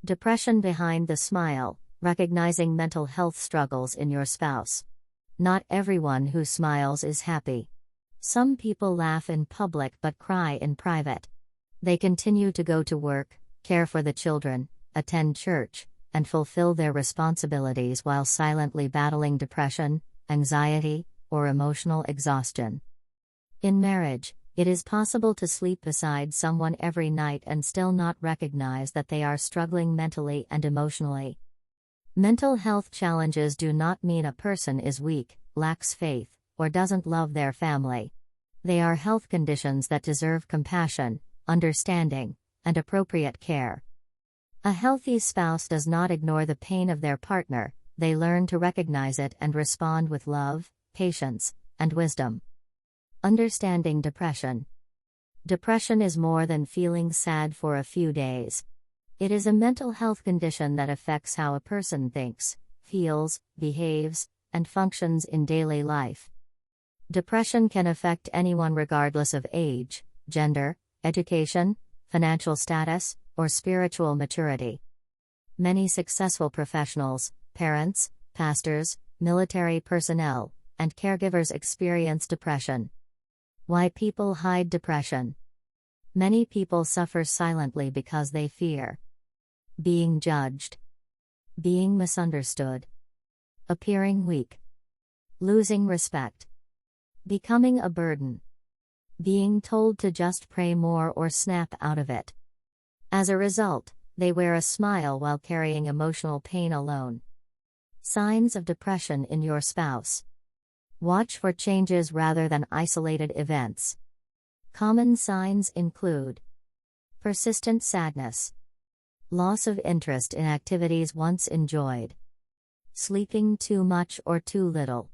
Depression behind the smile, recognizing mental health struggles in your spouse. Not everyone who smiles is happy. Some people laugh in public but cry in private. They continue to go to work, care for the children, attend church, and fulfill their responsibilities while silently battling depression, anxiety, or emotional exhaustion. In marriage, it is possible to sleep beside someone every night and still not recognize that they are struggling mentally and emotionally. Mental health challenges do not mean a person is weak, lacks faith, or doesn't love their family. They are health conditions that deserve compassion, understanding, and appropriate care. A healthy spouse does not ignore the pain of their partner, they learn to recognize it and respond with love, patience, and wisdom. Understanding depression. Depression is more than feeling sad for a few days. It is a mental health condition that affects how a person thinks, feels, behaves, and functions in daily life. Depression can affect anyone regardless of age, gender, education, financial status, or spiritual maturity. Many successful professionals, parents, pastors, military personnel, and caregivers experience depression. Why people hide depression. Many people suffer silently because they fear being judged, being misunderstood, appearing weak, losing respect, becoming a burden, being told to just pray more or snap out of it. As a result, they wear a smile while carrying emotional pain alone. Signs of depression in your spouse. Watch for changes rather than isolated events. Common signs include persistent sadness, loss of interest in activities once enjoyed, sleeping too much or too little,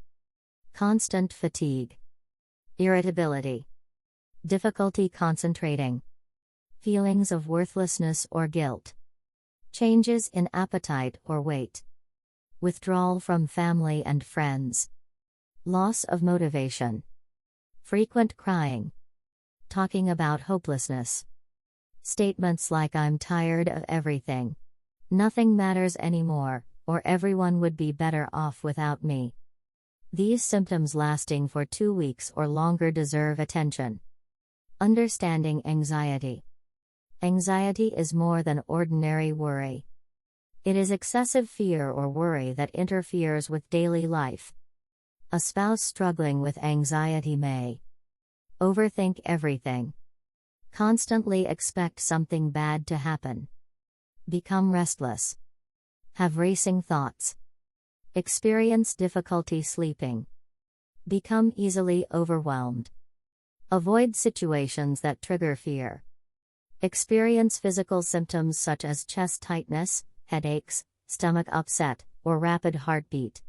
constant fatigue, irritability, difficulty concentrating, feelings of worthlessness or guilt, changes in appetite or weight, withdrawal from family and friends, loss of motivation, frequent crying, talking about hopelessness, statements like "I'm tired of everything," "nothing matters anymore," or "everyone would be better off without me." These symptoms lasting for 2 weeks or longer deserve attention. Understanding anxiety. Anxiety is more than ordinary worry. It is excessive fear or worry that interferes with daily life. A spouse struggling with anxiety may overthink everything, constantly expect something bad to happen, become restless, have racing thoughts, experience difficulty sleeping, become easily overwhelmed, avoid situations that trigger fear, experience physical symptoms such as chest tightness, headaches, stomach upset, or rapid heartbeat.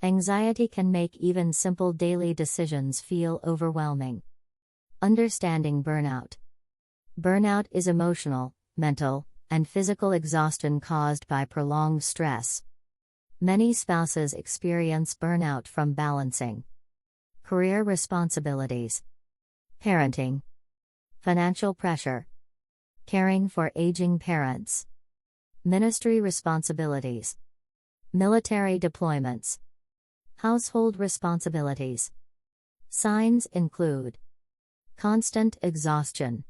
Anxiety can make even simple daily decisions feel overwhelming. Understanding burnout. Burnout is emotional, mental, and physical exhaustion caused by prolonged stress. Many spouses experience burnout from balancing career responsibilities, parenting, financial pressure, caring for aging parents, ministry responsibilities, military deployments, household responsibilities. Signs include constant exhaustion,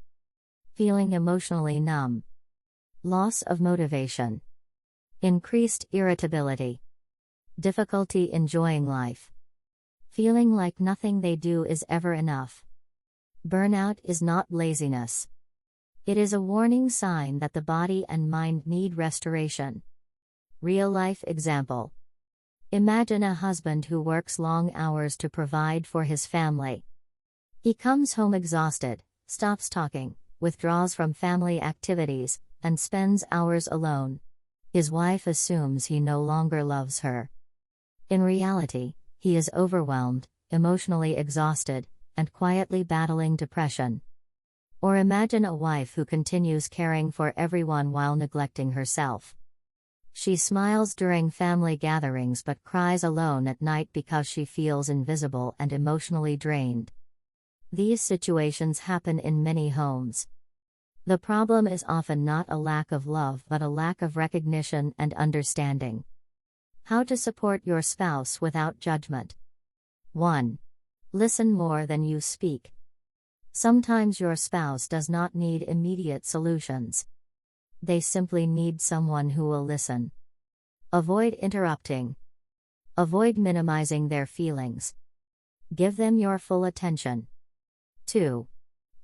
feeling emotionally numb, loss of motivation, increased irritability, difficulty enjoying life, feeling like nothing they do is ever enough. Burnout is not laziness. It is a warning sign that the body and mind need restoration. Real-life example. Imagine a husband who works long hours to provide for his family. He comes home exhausted, stops talking, withdraws from family activities, and spends hours alone. His wife assumes he no longer loves her. In reality, he is overwhelmed, emotionally exhausted, and quietly battling depression. Or imagine a wife who continues caring for everyone while neglecting herself. She smiles during family gatherings but cries alone at night because she feels invisible and emotionally drained. These situations happen in many homes. The problem is often not a lack of love but a lack of recognition and understanding. How to support your spouse without judgment. 1. Listen more than you speak. Sometimes your spouse does not need immediate solutions. They simply need someone who will listen. Avoid interrupting. Avoid minimizing their feelings. Give them your full attention. 2.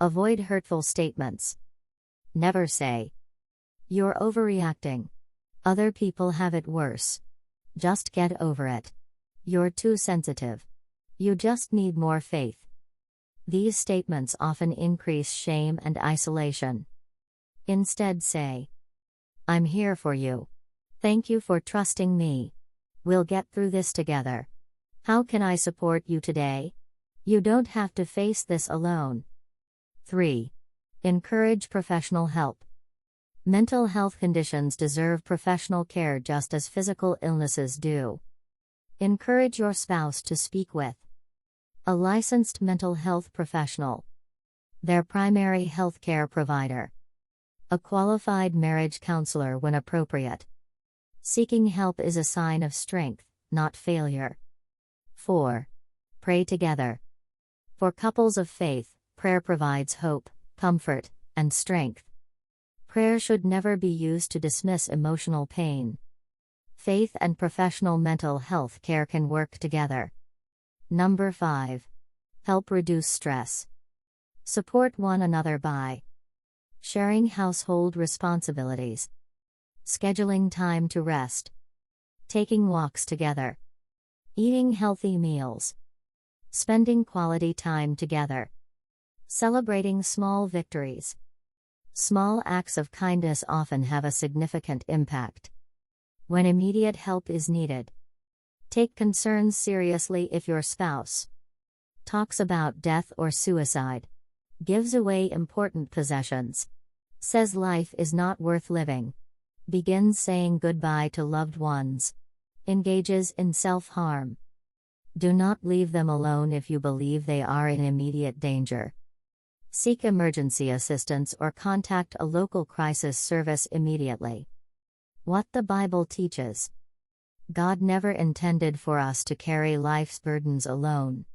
Avoid hurtful statements. Never say, "You're overreacting. Other people have it worse. Just get over it. You're too sensitive. You just need more faith." These statements often increase shame and isolation. Instead say, "I'm here for you. Thank you for trusting me. We'll get through this together. How can I support you today? You don't have to face this alone." 3. Encourage professional help. Mental health conditions deserve professional care just as physical illnesses do. Encourage your spouse to speak with a licensed mental health professional, their primary health care provider, a qualified marriage counselor when appropriate. Seeking help is a sign of strength, not failure. 4. Pray together. For couples of faith, prayer provides hope, comfort, and strength. Prayer should never be used to dismiss emotional pain. Faith and professional mental health care can work together. Number 5. Help reduce stress. Support one another by sharing household responsibilities, scheduling time to rest, taking walks together, eating healthy meals, spending quality time together, celebrating small victories. Small acts of kindness often have a significant impact. When immediate help is needed, take concerns seriously. If your spouse talks about death or suicide, gives away important possessions, says life is not worth living, begins saying goodbye to loved ones, engages in self-harm, do not leave them alone if you believe they are in immediate danger. Seek emergency assistance or contact a local crisis service immediately. What the Bible teaches. God never intended for us to carry life's burdens alone.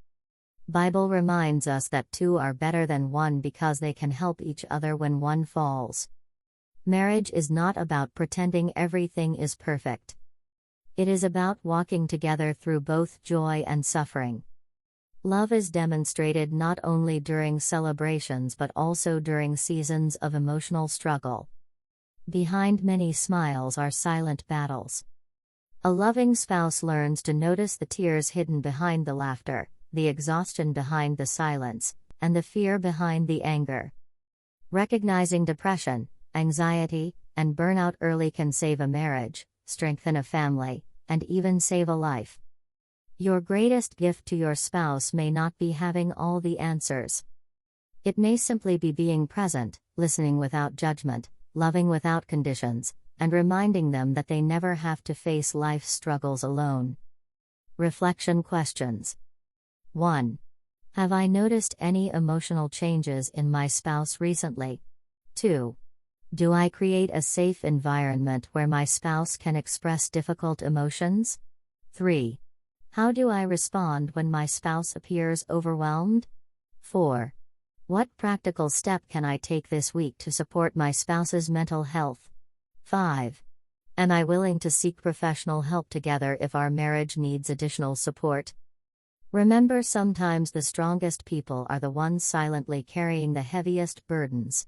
Bible reminds us that two are better than one because they can help each other when one falls. Marriage is not about pretending everything is perfect. It is about walking together through both joy and suffering. Love is demonstrated not only during celebrations but also during seasons of emotional struggle. Behind many smiles are silent battles. A loving spouse learns to notice the tears hidden behind the laughter, the exhaustion behind the silence, and the fear behind the anger. Recognizing depression, anxiety, and burnout early can save a marriage, strengthen a family, and even save a life. Your greatest gift to your spouse may not be having all the answers. It may simply be being present, listening without judgment, loving without conditions, and reminding them that they never have to face life's struggles alone. Reflection questions. 1. Have I noticed any emotional changes in my spouse recently? 2. Do I create a safe environment where my spouse can express difficult emotions? 3. How do I respond when my spouse appears overwhelmed? 4. What practical step can I take this week to support my spouse's mental health? 5. Am I willing to seek professional help together if our marriage needs additional support? Remember, sometimes the strongest people are the ones silently carrying the heaviest burdens.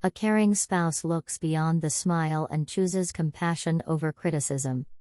A caring spouse looks beyond the smile and chooses compassion over criticism.